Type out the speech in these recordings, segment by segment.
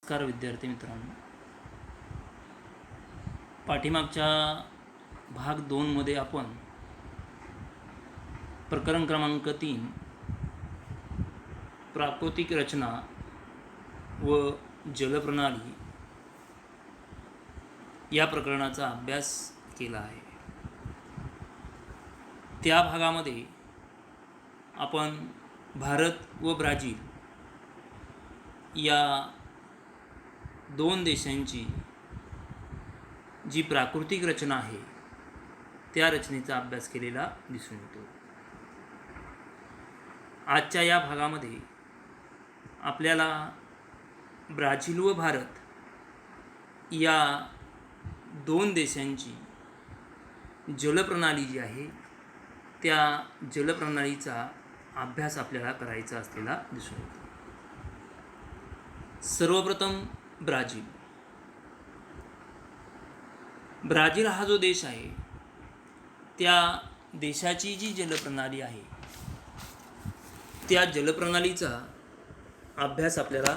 नमस्कार विद्यार्थी मित्रांनो. पाठीमागच्या भाग 2मध्ये आपण प्रकरण क्रमांक 3 प्राकृतिक रचना व जलप्रणाली या प्रकरणाचा अभ्यास केला आहे. त्या भागामध्ये आपण भारत व ब्राझील या दोन देशांची जी प्राकृतिक रचना आहे त्या रचनेचा अभ्यास केलेला दिसून येतो. आजच्या या भागामध्ये आपल्याला ब्राझील व भारत या दोन देशांची जलप्रणाली जी आहे त्या जलप्रणालीचा अभ्यास आपल्याला करायचा असलेला दिसून येतो. सर्वप्रथम ब्राझील हा जो देश आहे त्या देशाची जी जलप्रणाली आहे त्या जलप्रणालीचा अभ्यास आपल्याला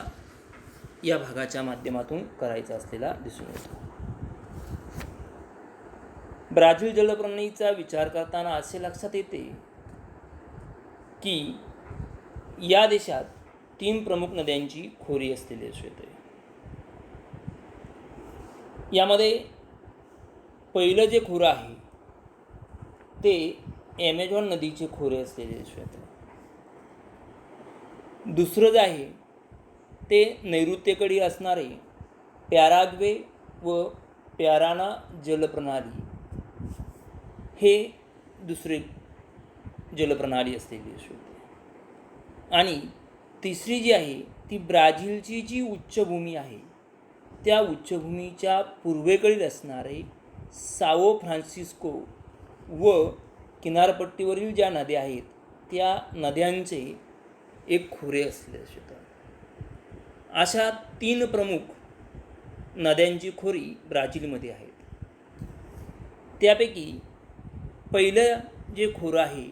या भागाच्या माध्यमातून करायचा असलेला दिसून येतो. ब्राझील जलप्रणालीचा विचार करताना असे लक्षात येते की या देशात 3 प्रमुख नद्यांची खोरी असलेली असते. यामध्ये पहिलं जे खोरं आहे ते ॲमेझॉन नदीचे खोरे असलेले असते. दुसरं जे आहे ते नैऋत्येकडे असणारे पॅराग्वे व पॅराना जलप्रणाली हे दुसरे जलप्रणाली असलेली असते. आणि तिसरी जी आहे ती ब्राझीलची जी उच्चभूमी आहे त्या उच्चभूमीच्या पूर्वेकडील असणारे साओ फ्रान्सिस्को व किनारपट्टीवरील ज्या नद्या आहेत त्या नद्यांचे एक खोरे असलेले असतात. अशा 3 प्रमुख नद्यांची खोरी ब्राझीलमध्ये आहेत. त्यापैकी पहिलं जे खोरं आहे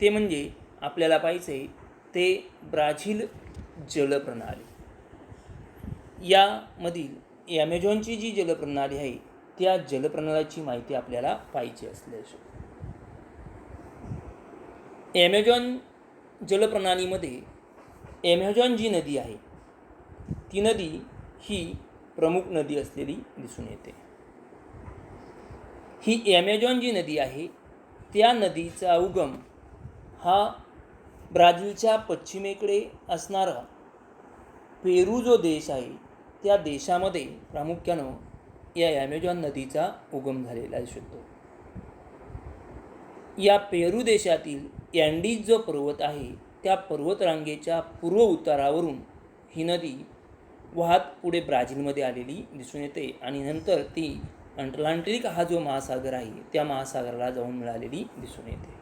ते म्हणजे आपल्याला पाहिजे ते ब्राझील जलप्रणाली. यामधील ॲमेझॉनची जी जलप्रणाली आहे त्या जलप्रणालीची माहिती आपल्याला पाहिजे असल्यास ॲमेझॉन जलप्रणालीमध्ये ॲमेझॉन जी नदी आहे ती नदी ही प्रमुख नदी असलेली दिसून येते. ही ॲमेझॉन जी नदी आहे त्या नदीचा उगम हा ब्राझीलच्या पश्चिमेकडे असणारा पेरू जो देश आहे त्या देशामध्ये प्रामुख्यानं या ॲमेझॉन नदीचा उगम झालेला दिसतो. या पेरू देशातील अँडीज जो पर्वत आहे त्या पर्वतरांगेच्या पूर्व उतारावरून ही नदी वाहत पुढे ब्राझीलमध्ये आलेली दिसून येते आणि नंतर ती अटलांटिक हा जो महासागर आहे त्या महासागराला जाऊन मिळालेली दिसून येते.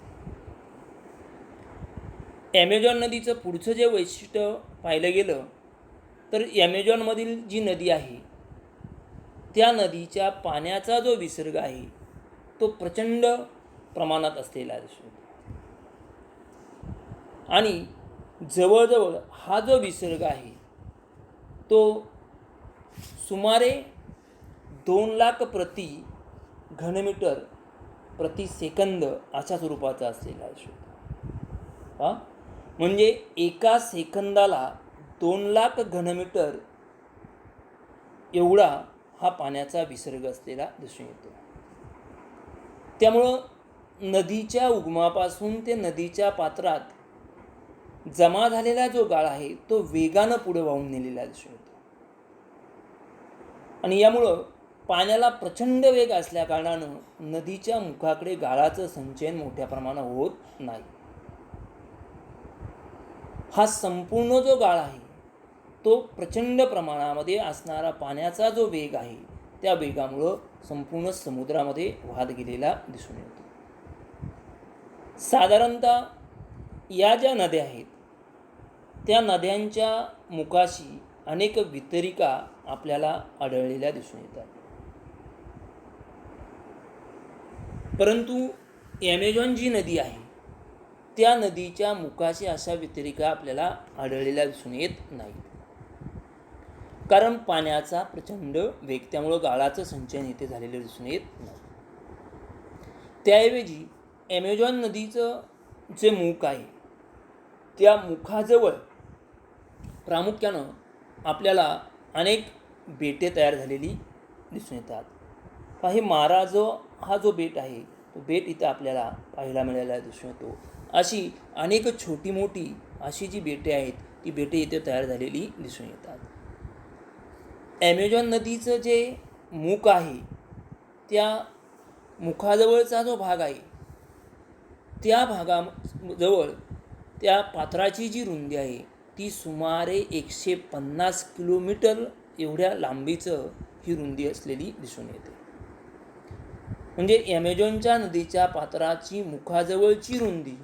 ॲमेझॉन नदीचं पुढचं जे वैशिष्ट्य पाहिलं गेलं तर ॲमेझॉनमधील जी नदी आहे त्या नदीच्या पाण्याचा जो विसर्ग आहे तो प्रचंड प्रमाणात असलेला दिसतो. आणि जवळजवळ हा जो विसर्ग आहे तो सुमारे 2 लाख प्रति घनमीटर प्रति सेकंद अशा स्वरूपाचा असलेला असतो. म्हणजे एका सेकंदाला 2 लाख घनमीटर एवढा हा पाण्याचा विसर्ग असलेला दिसून येतो. त्यामुळं नदीच्या उगमापासून ते नदीच्या पात्रात जमा झालेला जो गाळ आहे तो वेगानं पुढे वाहून नेलेला दिसून येतो. आणि यामुळं पाण्याला प्रचंड वेग असल्या कारणानं नदीच्या मुखाकडे गाळाचं संचयन मोठ्या प्रमाणात होत नाही. हा संपूर्ण जो गाळ आहे तो प्रचंड प्रमाणामध्ये असणारा पाण्याचा जो वेग आहे त्या वेगामुळं संपूर्ण समुद्रामध्ये वाहत गेलेला दिसून येतो. साधारणतः या ज्या नद्या आहेत त्या नद्यांच्या मुखाशी अनेक वितरिका आपल्याला आढळलेल्या दिसून येतात. परंतु ॲमेझॉन जी नदी आहे त्या नदीच्या मुखाशी अशा व्यतिरिक्त आपल्याला आढळलेल्या दिसून येत नाहीत. कारण पाण्याचा प्रचंड वेग, त्यामुळं गाळाचं संचयन इथे झालेलं दिसून येत नाही. त्याऐवजी ॲमेझॉन नदीचं जे मुख आहे त्या मुखाजवळ प्रामुख्यानं आपल्याला अनेक बेटे तयार झालेली दिसून येतात. काही मारा हा जो बेट आहे तो बेट इथं आपल्याला पाहायला मिळायला दिसून येतो. अशी अनेक छोटी मोठी अशी जी बेटे आहेत ती बेटे इथे तयार झालेली दिसून येतात. ॲमेझॉन नदीचं जे मुख आहे त्या मुखाजवळचा जो भाग आहे त्या भागाजवळ त्या पात्राची जी रुंदी आहे ती सुमारे 150 किलोमीटर एवढ्या लांबीचं ही रुंदी असलेली दिसून येते. म्हणजे ॲमेझॉनच्या नदीच्या पात्राची मुखाजवळची रुंदी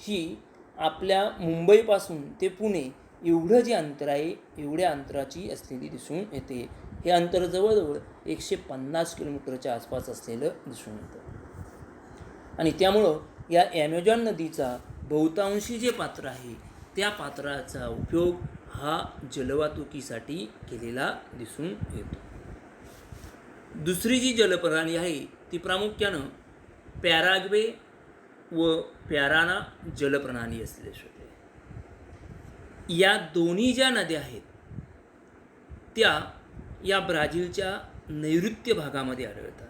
ही आपल्या मुंबईपासून ते पुणे एवढं जे अंतर आहे एवढ्या अंतराची असलेली दिसून येते. हे अंतर जवळजवळ 150 किलोमीटरच्या आसपास असलेलं दिसून येतं. आणि त्यामुळं या ॲमेझॉन नदीचा बहुतांशी जे पात्र आहे त्या पात्राचा उपयोग हा जलवाहतुकीसाठी केलेला दिसून येतो. दुसरी जी जलप्रणाली आहे ती प्रामुख्यानं पॅराग्वे व पॅराना जलप्रणाली असलेली होते. या दोन्ही ज्या नद्या आहेत त्या या ब्राझीलच्या नैऋत्य भागामध्ये आढळतात.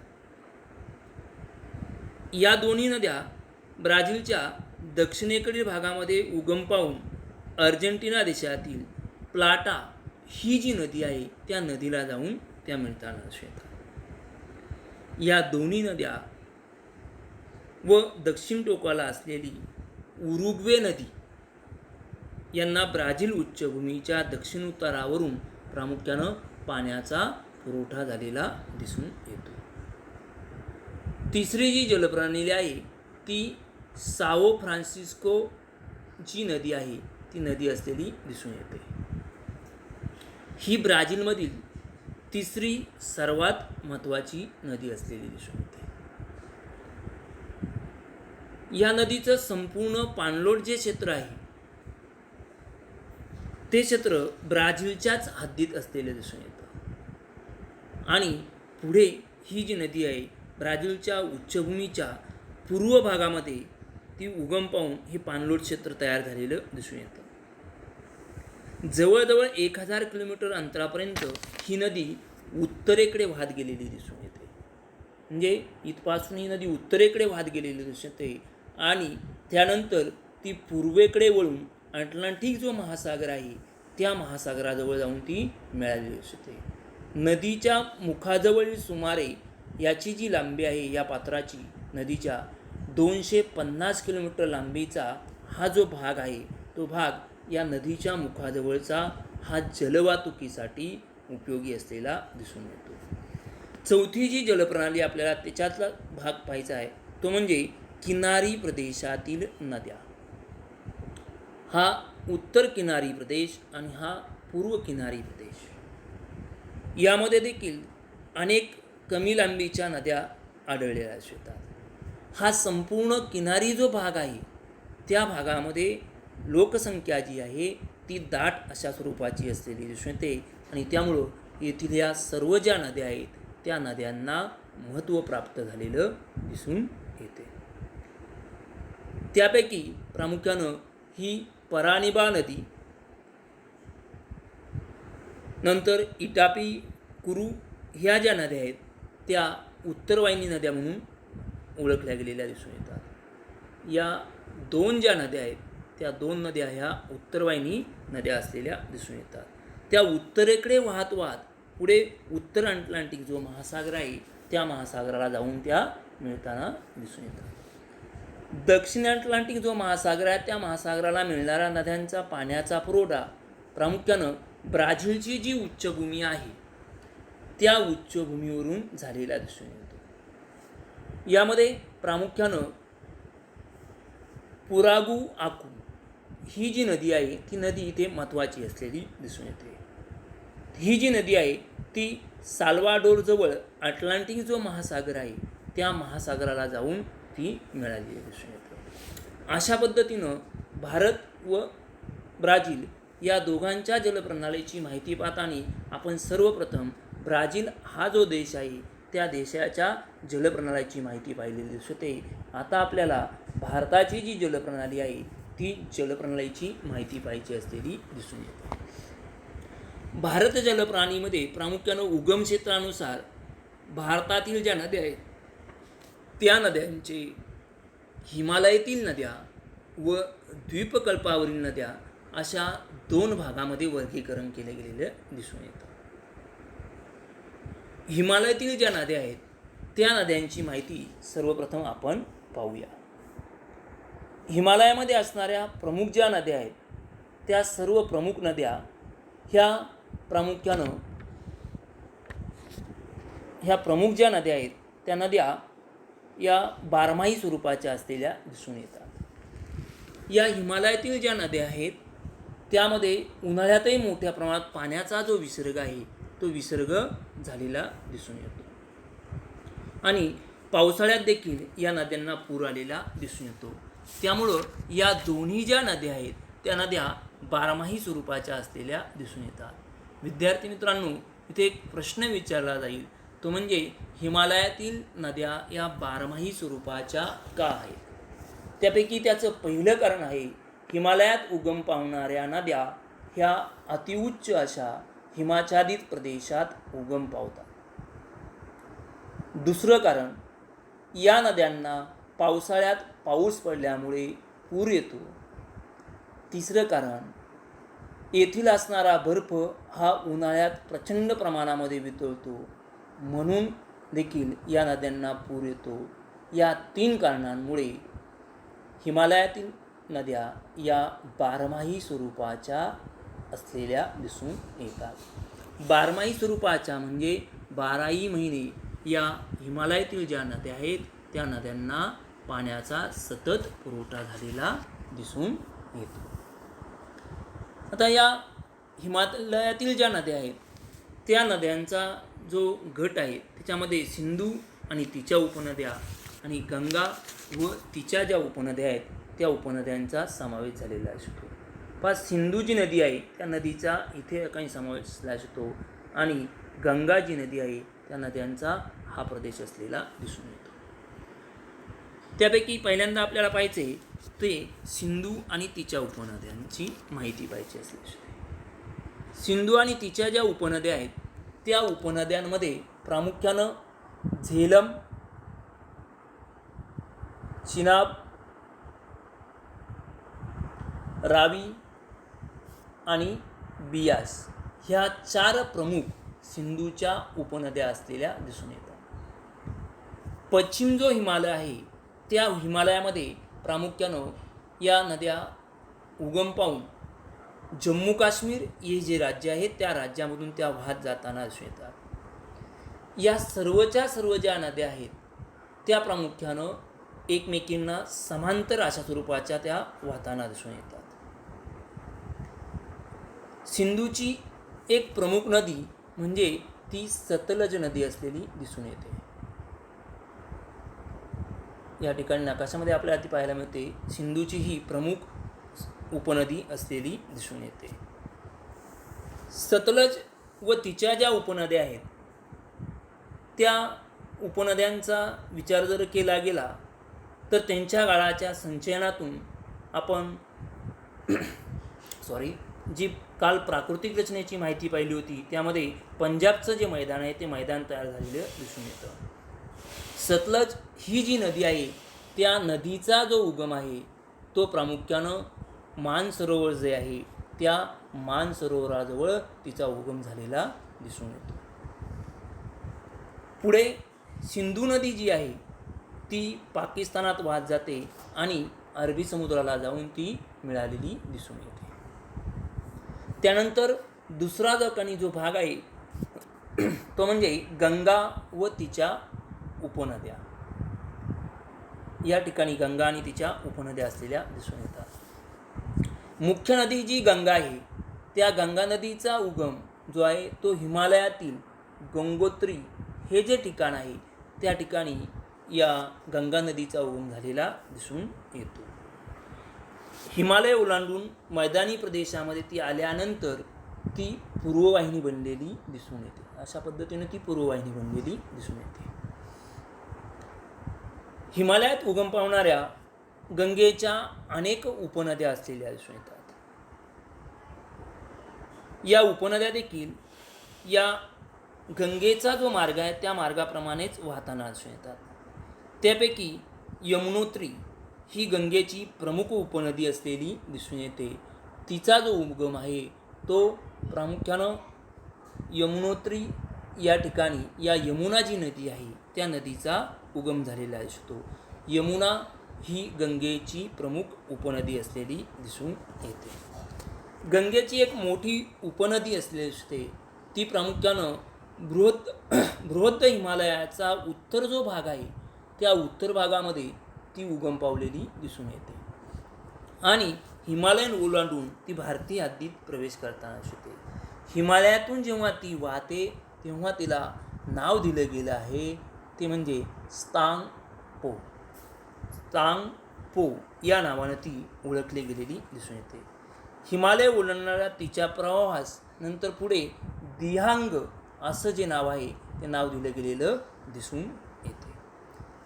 या दोन्ही नद्या ब्राझीलच्या दक्षिणेकडील भागामध्ये उगम पावून अर्जेंटिना देशातील प्लाटा ही जी नदी आहे त्या नदीला जाऊन त्या मिळताना येतात. या दोन्ही नद्या व दक्षिण टोकाला असलेली उरुग्वे नदी यांना ब्राझील उच्चभूमीच्या दक्षिण उतारावरून प्रामुख्यानं पाण्याचा पुरवठा झालेला दिसून येतो. तिसरी जी जलप्रणाली आहे ती साओ फ्रान्सिस्को जी नदी आहे ती नदी असलेली दिसून येते. ही ब्राझीलमधील तिसरी सर्वात महत्त्वाची नदी असलेली दिसून येते. या नदीचं संपूर्ण पाणलोट जे क्षेत्र आहे ते क्षेत्र ब्राझीलच्याच हद्दीत असलेलं दिसून येतं. आणि पुढे ही जी नदी आहे ब्राझीलच्या उच्चभूमीच्या पूर्व भागामध्ये ती उगम पावून हे पाणलोट क्षेत्र तयार झालेलं दिसून येतं. जवळजवळ 1000 किलोमीटर अंतरापर्यंत ही नदी उत्तरेकडे वाहत गेलेली दिसून येते. म्हणजे इथपासून ही नदी उत्तरेकडे वाहत गेलेली दिसून येते आणि त्यानंतर ती पूर्वेकडे वळून अटलांटिक जो महासागर आहे त्या महासागराजवळ जाऊन ती मिळालेली दिसते. नदीच्या मुखाजवळील सुमारे याची जी लांबी आहे या पात्राची नदीच्या 250 किलोमीटर लांबीचा हा जो भाग आहे तो भाग या नदीच्या मुखाजवळचा हा जलवाहतुकीसाठी उपयोगी असलेला दिसून येतो. चौथी जी जलप्रणाली आपल्याला त्याच्यातला भाग पाहायचा आहे तो म्हणजे किनारी प्रदेशातील नद्या. हा उत्तर किनारी प्रदेश आणि हा पूर्व किनारी प्रदेश यामध्ये देखील अनेक कमी लांबीच्या नद्या आढळलेल्या असतात. हा संपूर्ण किनारी जो भाग आहे त्या भागामध्ये लोकसंख्या जी आहे ती दाट अशा स्वरूपाची असलेली दिसून येते आणि त्यामुळं येथील या सर्व ज्या नद्या आहेत त्या नद्यांना महत्त्व प्राप्त झालेलं दिसून येते. त्यापैकी प्रामुख्यानं ही परानिबा नदी, नंतर इटापी कुरू ह्या ज्या नद्या आहेत त्या उत्तरवाहिनी नद्या म्हणून ओळखल्या गेलेल्या दिसून येतात. या दोन ज्या नद्या आहेत त्या दोन नद्या ह्या उत्तरवाहिनी नद्या असलेल्या दिसून येतात. त्या उत्तरेकडे वाहत वाहत पुढे उत्तर अटलांटिक जो महासागर आहे त्या महासागराला जाऊन त्या मिळताना दिसून येतात. दक्षिण अटलांटिक जो महासागर आहे त्या महासागराला मिळणाऱ्या नद्यांचा पाण्याचा पुरवठा प्रामुख्यानं ब्राझीलची जी उच्चभूमी आहे त्या उच्चभूमीवरून झालेला दिसून येतो. यामध्ये प्रामुख्यानं पुरागू आकू ही जी नदी आहे ती नदी इथे महत्त्वाची असलेली दिसून येते. ही जी नदी आहे ती साल्वाडोरजवळ अटलांटिक जो महासागर आहे त्या महासागराला जाऊन ती मिळालेली दिसून येते. अशा पद्धतीनं भारत व ब्राझील या दोघांच्या जलप्रणालीची माहिती पाहताना आपण सर्वप्रथम ब्राझील हा जो देश आहे त्या देशाच्या जलप्रणालीची माहिती पाहिलेली दिसते. आता आपल्याला भारताची जी जलप्रणाली आहे ती जलप्रणालीची माहिती पाहिजे असलेली दिसून येते. भारत जलप्रणालीमध्ये प्रामुख्यानं उगम क्षेत्रानुसार भारतातील ज्या नद्या आहेत त्या नद्यांचे हिमालयातील नद्या व द्वीपकल्पावरील नद्या अशा 2 भागामध्ये वर्गीकरण केले गेलेले दिसून येतं. हिमालयातील ज्या नद्या आहेत त्या नद्यांची माहिती सर्वप्रथम आपण पाहूया. हिमालयामध्ये असणाऱ्या प्रमुख ज्या नद्या आहेत त्या सर्व प्रमुख नद्या ह्या प्रमुख ज्या नद्या आहेत त्या नद्या या बारमाही स्वरूपाच्या असलेल्या दिसून येतात. या हिमालयातील ज्या नद्या आहेत त्यामध्ये उन्हाळ्यातही मोठ्या प्रमाणात पाण्याचा जो विसर्ग आहे तो विसर्ग झालेला दिसून येतो आणि पावसाळ्यात देखील या नद्यांना पूर आलेला दिसून येतो. त्यामुळं या दोन्ही ज्या नद्या आहेत त्या नद्या बारमाही स्वरूपाच्या असलेल्या दिसून येतात. विद्यार्थी मित्रांनो, इथे एक प्रश्न विचारला जाईल तो म्हणजे हिमालयातील नद्या या बारमाही स्वरूपाच्या का आहेत. त्यापैकी त्याचं पहिलं कारण आहे हिमालयात उगम पावणाऱ्या नद्या ह्या अतिउच्च अशा हिमाच्छादित प्रदेशात उगम पावतात. दुसरं कारण या नद्यांना पावसाळ्यात पाऊस पडल्यामुळे पूर येतो. तिसरं कारण येथील असणारा बर्फ हा उन्हाळ्यात प्रचंड प्रमाणामध्ये वितळतो म्हणून देखील या नद्यांना पूर येतो. या 3 कारणांमुळे हिमालयातील नद्या या बारमाही स्वरूपाच्या असलेल्या दिसून येतात. बारमाही स्वरूपाच्या म्हणजे 12ही महिने या हिमालयातील ज्या नद्या आहेत त्या नद्यांना पाण्याचा सतत पुरवठा झालेला दिसून येतो. आता या हिमालयातील ज्या नद्या आहेत त्या नद्यांचा जो गट आहे त्याच्यामध्ये सिंधू आणि तिच्या उपनद्या आणि गंगा व तिच्या ज्या उपनद्या आहेत त्या उपनद्यांचा समावेश झालेला असतो. सिंधू जी नदी आहे त्या नदीचा इथे काही समावेश झाला असतो आणि गंगा जी नदी आहे त्या नद्यांचा हा प्रदेश असलेला दिसून येतो. त्यापैकी पहिल्यांदा आपल्याला पाहायचे ते सिंधू आणि तिच्या उपनद्यांची माहिती पाहिजे असते. सिंधू आणि तिच्या ज्या उपनद्या आहेत त्या उपनद्यांमध्ये प्रामुख्यानं झेलम, चिनाब, रावी आणि बियास ह्या 4 प्रमुख सिंधूच्या उपनद्या असलेल्या दिसून येतात. पश्चिम जो हिमालय आहे त्या हिमालयामध्ये प्रामुख्यानं या नद्या उगम पावून जम्मू काश्मीर हे जे राज्य आहे त्या राज्यामधून त्या वाहत जाताना दिसून येतात. या सर्वच्या सर्व ज्या नद्या आहेत त्या प्रामुख्यानं एकमेकींना समांतर अशा स्वरूपाच्या त्या वाहताना दिसून येतात. सिंधूची एक प्रमुख नदी म्हणजे ती सतलज नदी असलेली दिसून येते. या ठिकाणी नकाशामध्ये आपल्याला ती पाहायला मिळते. सिंधूची ही प्रमुख उपनदी असलेली दिसून येते. सतलज व तिच्या ज्या उपनद्या आहेत त्या उपनद्यांचा विचार जर केला गेला तर त्यांच्या काळाच्या संचयनातून आपण जी काल प्राकृतिक रचनेची माहिती पाहिली होती त्यामध्ये पंजाबचं जे मैदान आहे ते मैदान तयार झालेलं दिसून येतं. सतलज ही जी नदी आहे त्या नदीचा जो उगम आहे तो प्रामुख्यानं मानसरोवर जे आहे त्या मानसरोवराजवळ तिचा उगम झालेला दिसून येतो. पुढे सिंधू नदी जी आहे ती पाकिस्तानात वाहत जाते आणि अरबी समुद्राला जाऊन ती मिळालेली दिसून येते. त्यानंतर दुसरा जो भाग आहे तो म्हणजे गंगा व तिच्या उपनद्या. या ठिकाणी गंगा आणि तिच्या उपनद्या असलेल्या दिसून येतात. मुख्य नदी जी गंगा आहे त्या गंगा नदीचा उगम जो आहे तो हिमालयातील गंगोत्री हे जे ठिकाण आहे त्या ठिकाणी या गंगा नदीचा उगम झालेला दिसून येतो. हिमालय ओलांडून मैदानी प्रदेशामध्ये ती आल्यानंतर ती पूर्ववाहिनी बनलेली दिसून येते. अशा पद्धतीने ती पूर्ववाहिनी बनलेली दिसून येते. हिमालयात उगम पावणाऱ्या गंगेच्या अनेक उपनद्या असलेल्या दिसून येतात. या उपनद्या देखील या गंगेचा जो मार्ग आहे त्या मार्गाप्रमाणेच वाहताना दिसून येतात. त्यापैकी यमुनोत्री ही गंगेची प्रमुख उपनदी असलेली दिसून येते. तिचा जो उगम आहे तो प्रामुख्यानं यमुनोत्री या ठिकाणी या यमुना जी नदी आहे त्या नदीचा उगम झालेला असतो. यमुना ही गंगेची प्रमुख उपनदी असलेली दिसून येते. गंगेची एक मोठी उपनदी असलेली असते. ती प्रामुख्यानं बृहत हिमालयाचा उत्तर जो भाग आहे त्या उत्तर भागामध्ये ती उगम पावलेली दिसून येते आणि हिमालयन ओलांडून ती भारतीय हद्दीत प्रवेश करताना दिसते. हिमालयातून जेव्हा ती वाहते तेव्हा तिला नाव दिलं गेलं आहे ते म्हणजे त्सांगपो. त्सांगपो या नावानं ती ओळखली गेलेली दिसून येते. हिमालय ओलांडणाऱ्या तिच्या प्रवाहास नंतर पुढे दिहांग असं जे नाव आहे ते नाव दिलं गेलेलं दिसून येते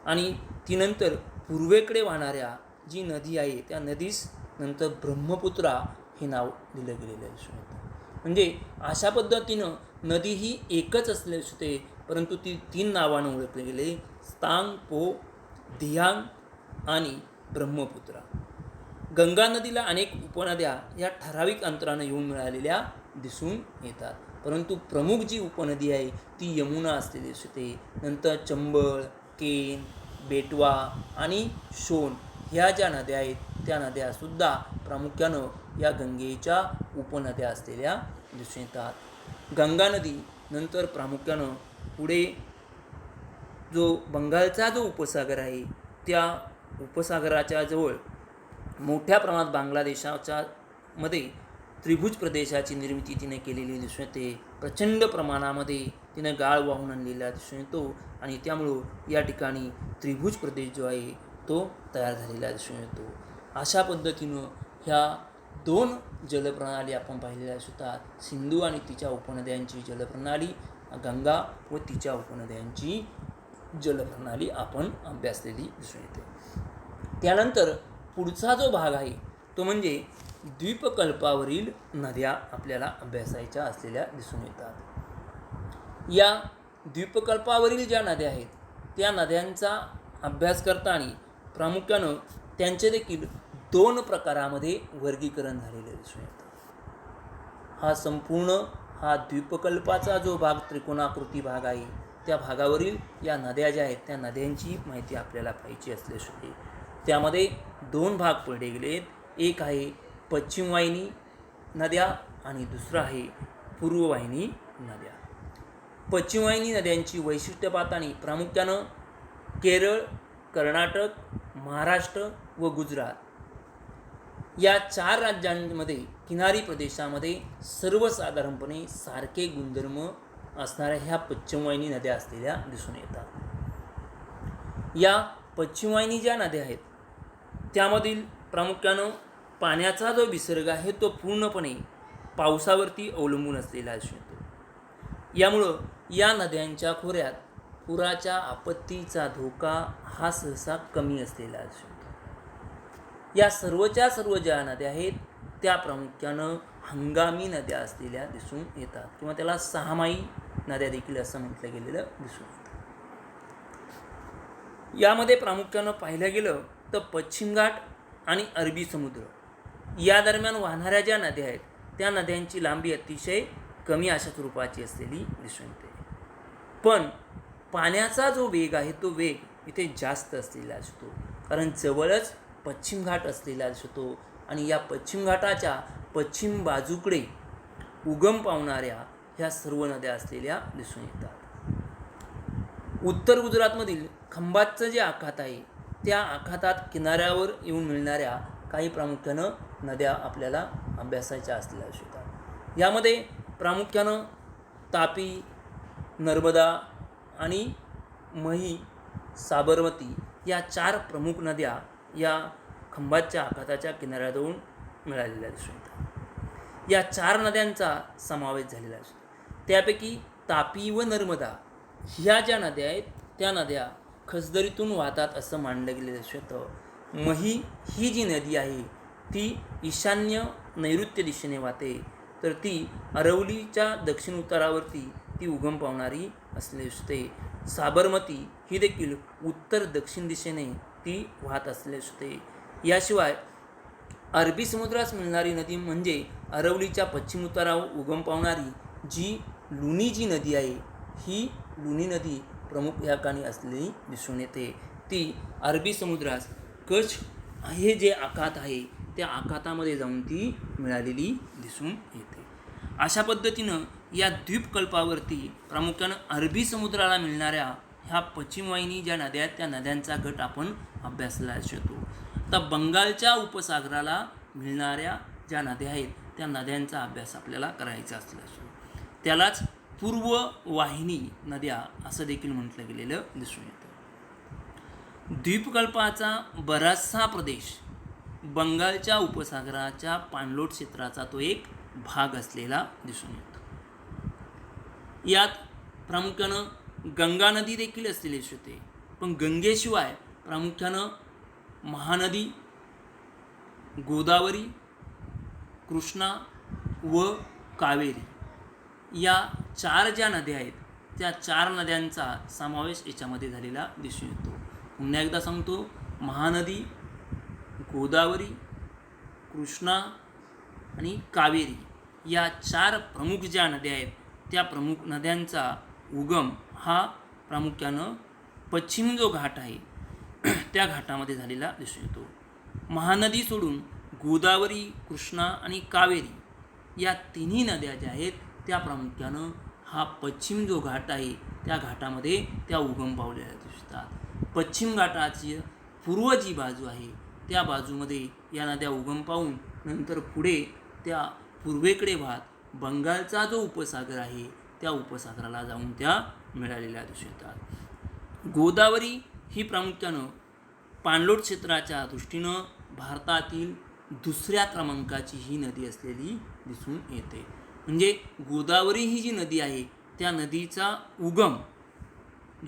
आणि ती नंतर पूर्वेकडे वाहणाऱ्या जी नदी आहे त्या नदीस नंतर ब्रह्मपुत्रा हे नाव दिलं गेलेलं दिसून येतं. म्हणजे अशा पद्धतीनं नदी ही एकच असले असते परंतु ती 3 नावानं ओळखले गेले: त्सांगपो, दिहांग आणि ब्रह्मपुत्रा. गंगा नदीला अनेक उपनद्या या ठराविक अंतरानं येऊन मिळालेल्या दिसून येतात, परंतु प्रमुख जी उपनदी आहे ती यमुना असलेली असते. नंतर चंबळ, केन, बेटवा आणि शोन ह्या ज्या नद्या आहेत त्या नद्यासुद्धा प्रामुख्यानं या गंगेच्या उपनद्या असलेल्या दिसून येतात. गंगा नदी नंतर प्रामुख्यानं पुढे जो बंगालचा जो उपसागर आहे त्या उपसागराच्या जवळ मोठ्या प्रमाणात बांगलादेशाच्या मध्ये त्रिभुज प्रदेशाची निर्मिती तिने केलेली दिसून येते. प्रचंड प्रमाणामध्ये तिने गाळ वाहून आणलेला दिसून येतो आणि त्यामुळं या ठिकाणी त्रिभुज प्रदेश जो आहे तो तयार झालेला दिसून येतो. अशा पद्धतीनं ह्या 2 जलप्रणाली आपण पाहिलेल्या असतात. सिंधू आणि तिच्या उपनद्यांची जलप्रणाली, गंगा व तिच्या उपनद्यांची जलप्रणाली आपण अभ्यासलेली दिसून येते. त्यानंतर पुढचा जो भाग आहे तो म्हणजे द्वीपकल्पावरील नद्या आपल्याला अभ्यासायच्या असलेल्या दिसून येतात. या द्वीपकल्पावरील ज्या नद्या आहेत त्या नद्यांचा अभ्यास करताना प्रामुख्यानं त्यांचे देखील 2 प्रकारामध्ये वर्गीकरण झालेले दिसून येतं. हा द्वीपकल्पाचा जो भाग त्रिकोणाकृती भाग आहे त्या भागावरील या नद्या ज्या आहेत त्या नद्यांची माहिती आपल्याला पाहिजे असले शकते. त्यामध्ये 2 भाग पडले गेलेत. एक आहे पश्चिम वाहिनी नद्या आणि दुसरा आहे पूर्ववाहिनी नद्या. पश्चिम वाहिनी नद्यांची वैशिष्ट्य पाहताना प्रामुख्यानं केरळ, कर्नाटक, महाराष्ट्र व गुजरात या 4 राज्यांमध्ये किनारी प्रदेशामध्ये सर्वसाधारणपणे सारखे गुणधर्म असणाऱ्या ह्या पश्चिमवाहिनी नद्या असलेल्या दिसून येतात. या पश्चिमवाहिनी ज्या नद्या आहेत त्यामधील प्रामुख्यानं पाण्याचा जो विसर्ग आहे तो पूर्णपणे पावसावरती अवलंबून असलेला दिसून येतो. यामुळं या नद्यांच्या खोऱ्यात पुराच्या आपत्तीचा धोका हा सहसा कमी असलेला दिसून येतो. या सर्वच्या सर्व ज्या नद्या आहेत त्या प्रामुख्यानं हंगामी नद्या असलेल्या दिसून येतात किंवा त्याला 6माही नद्या देखील असं म्हटलं गेलेलं दिसून येतं. यामध्ये प्रामुख्यानं पाहिलं गेलं तर पश्चिम घाट आणि अरबी समुद्र या दरम्यान वाहणाऱ्या ज्या नद्या आहेत त्या नद्यांची लांबी अतिशय कमी अशा स्वरूपाची असलेली दिसून येते. पण पाण्याचा जो वेग आहे तो वेग इथे जास्त असलेला असतो कारण जवळच पश्चिम घाट असलेला असतो आणि या पश्चिम घाटाच्या पश्चिम बाजूकडे उगम पावणाऱ्या ह्या सर्व नद्या असलेल्या दिसून येतात. उत्तर गुजरातमधील खंभातचं जे आखात आहे त्या आखातात किनाऱ्यावर येऊन मिळणाऱ्या काही प्रामुख्यानं नद्या आपल्याला अभ्यासायच्या असलेल्या असतात. यामध्ये प्रामुख्यानं तापी, नर्मदा आणि मही, साबरमती या 4 प्रमुख नद्या या खंभातच्या आखाताच्या किनाऱ्याजवळून मिळालेल्या दिसून येतात. या 4 नद्यांचा समावेश झालेला असतो. त्यापैकी तापी व नर्मदा ह्या ज्या नद्या आहेत त्या नद्या खसदरीतून वाहतात असं मानलं गेलेलं असतं. मही ही जी नदी आहे ती ईशान्य नैऋत्य दिशेने वाहते, तर ती अरवलीच्या दक्षिण उतारावरती ती उगम पावणारी असले असते. साबरमती ही देखील उत्तर दक्षिण दिशेने ती वाहत असले असते. याशिवाय अरबी समुद्रास मिळणारी नदी म्हणजे अरवलीच्या पश्चिम उतारावर उगम पावणारी जी लुनी जी नदी आहे, ही लुनी नदी प्रमुख या ठिकाणी असलेली दिसून येते. ती अरबी समुद्रास कच्छ हे जे आखात आहे त्या आखातामध्ये जाऊन ती मिळालेली दिसून येते. अशा पद्धतीनं या द्वीपकल्पावरती प्रामुख्यानं अरबी समुद्राला मिळणाऱ्या ह्या पश्चिमवाहिनी ज्या नद्या आहेत त्या नद्यांचा गट आपण अभ्यासला असतो. आता बंगालच्या उपसागराला मिळणाऱ्या ज्या नद्या आहेत त्या नद्यांचा अभ्यास आपल्याला करायचा असल्यास त्यालाच पूर्ववाहिनी नद्या असं देखील म्हटलं गेलेलं दिसून येतं. द्वीपकल्पाचा बराचसा प्रदेश बंगालच्या उपसागराच्या पाणलोट क्षेत्राचा तो एक भाग असलेला दिसून येतो. यात प्रामुख्यानं गंगा नदी देखील असलेली दिसते, पण गंगेशिवाय प्रामुख्यानं महानदी, गोदावरी, कृष्णा व कावेरी या 4 ज्या नद्या आहेत त्या 4 नद्यांचा समावेश याच्यामध्ये झालेला दिसून येतो. पुन्हा एकदा सांगतो, महानदी, गोदावरी, कृष्णा आणि कावेरी या 4 प्रमुख ज्या नद्या आहेत त्या प्रमुख नद्यांचा उगम हा प्रामुख्यानं पश्चिम जो घाट आहे त्या घाटामध्ये झालेला दिसून येतो. महानदी सोडून गोदावरी, कृष्णा आणि कावेरी या तिन्ही नद्या ज्या आहेत त्या प्रामुख्यानं हा पश्चिम जो घाट आहे त्या घाटामध्ये त्या उगम पावलेल्या दिसतात. पश्चिम घाटाची पूर्व जी बाजू आहे त्या बाजूमध्ये या नद्या उगम पावून नंतर पुढे त्या पूर्वेकडे वाहत बंगालचा जो उपसागर आहे त्या उपसागराला जाऊन त्या मिळालेल्या दिसून येतात. गोदावरी ही प्रामुख्यानं पाणलोट क्षेत्राच्या दृष्टीनं भारतातील 2ऱ्या क्रमांकाची ही नदी असलेली दिसून येते. म्हणजे गोदावरी ही जी नदी आहे त्या नदीचा उगम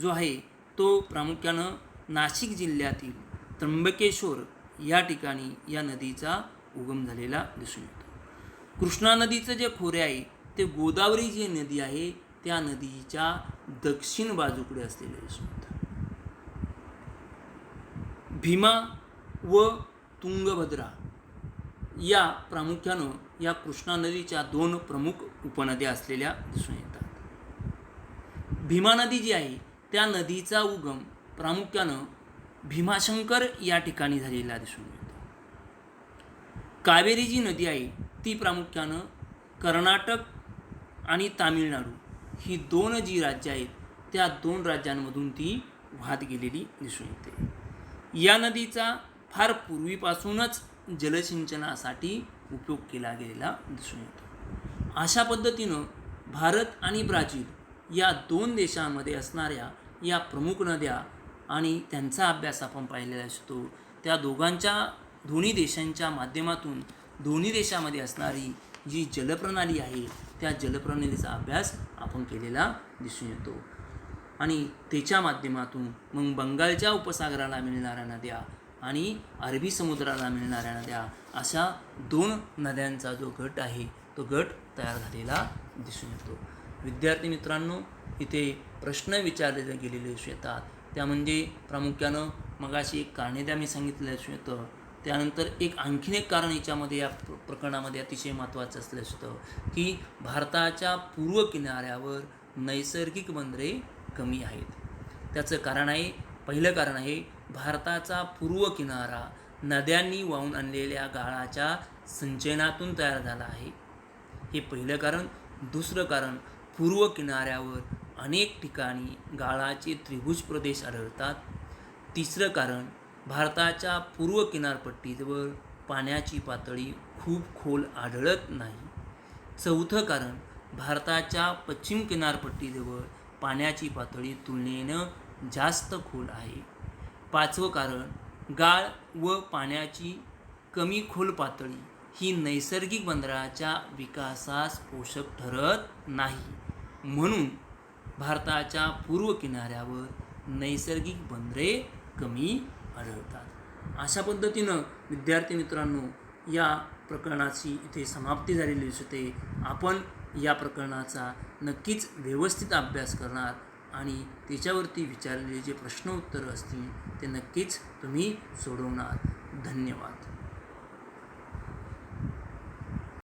जो आहे तो प्रामुख्यानं नाशिक जिल्ह्यातील त्र्यंबकेश्वर या ठिकाणी या नदीचा उगम झालेला दिसून येतो. कृष्णा नदीचं जे खोरे आहे ते गोदावरी जी नदी आहे त्या नदीच्या दक्षिण बाजूकडे असलेले दिसून येतं. भीमा व तुंगभद्रा या प्रामुख्यानं या कृष्णा नदीच्या 2 प्रमुख उपनद्या असलेल्या दिसून येतात. भीमा नदी जी आहे त्या नदीचा उगम प्रामुख्यानं भीमाशंकर या ठिकाणी झालेला दिसून येतो. कावेरी जी नदी आहे ती प्रामुख्यानं कर्नाटक आणि तामिळनाडू ही 2 जी राज्य आहेत त्या 2 राज्यांमधून ती वाहत गेलेली दिसून येते. या नदीचा फार पूर्वीपासूनच जलसिंचनासाठी उपयोग केला गेलेला दिसून येतो. अशा पद्धतीनं भारत आणि ब्राझील या 2 देशांमध्ये असणाऱ्या या प्रमुख नद्या आणि त्यांचा अभ्यास आपण पाहिलेला असतो. त्या दोन्ही देशांच्या माध्यमातून दोन्ही देशामध्ये असणारी जी जलप्रणाली आहे त्या जलप्रणालीचा अभ्यास आपण केलेला दिसून येतो. आणि त्याच्या माध्यमातून मग बंगालच्या उपसागराला मिळणाऱ्या नद्या आणि अरबी समुद्राला मिळणाऱ्या नद्या अशा 2 नद्यांचा जो गट आहे तो गट तयार झालेला दिसून येतो. विद्यार्थी मित्रांनो, इथे प्रश्न विचारले गेलेले येतात त्या म्हणजे प्रामुख्यानं मगाशी एक कारणे मी सांगितलेलं दिसून येतं. त्यानंतर आणखीन एक कारण याच्यामध्ये या प्रकरणामध्ये अतिशय महत्त्वाचं असलं असतं की भारताच्या पूर्व किनाऱ्यावर नैसर्गिक बंदरे कमी आहेत. त्याचं कारण आहे, पहिलं कारण आहे भारताचा पूर्व किनारा नद्यांनी वाहून आणलेल्या गाळाच्या संचयनातून तयार झाला आहे, हे पहिलं कारण. दुसरं कारण, पूर्व किनाऱ्यावर अनेक ठिकाणी गाळाचे त्रिभुज प्रदेश आढळतात. तिसरं कारण, भारताच्या पूर्व किनारपट्टीवर पाण्याची पातळी खूप खोल आढळत नाही. चौथं कारण, भारताच्या पश्चिम किनारपट्टीजवळ पाण्याची पातळी तुलनेनं जास्त खोल आहे. 5वं कारण, गाळ व पाण्याची कमी खोल पातळी ही नैसर्गिक बंदराच्या विकासास पोषक ठरत नाही. म्हणून भारताच्या पूर्व किनाऱ्यावर नैसर्गिक बंदरे कमी आढळतात. अशा पद्धतीनं विद्यार्थी मित्रांनो, या प्रकरणाची इथे समाप्ती झालेली दिसते. आपण या प्रकरणाचा नक्कीच व्यवस्थित अभ्यास करणार आणि त्याच्यावरती विचारलेले जे प्रश्न उत्तरं असतील ते नक्कीच तुम्ही सोडवणार. धन्यवाद.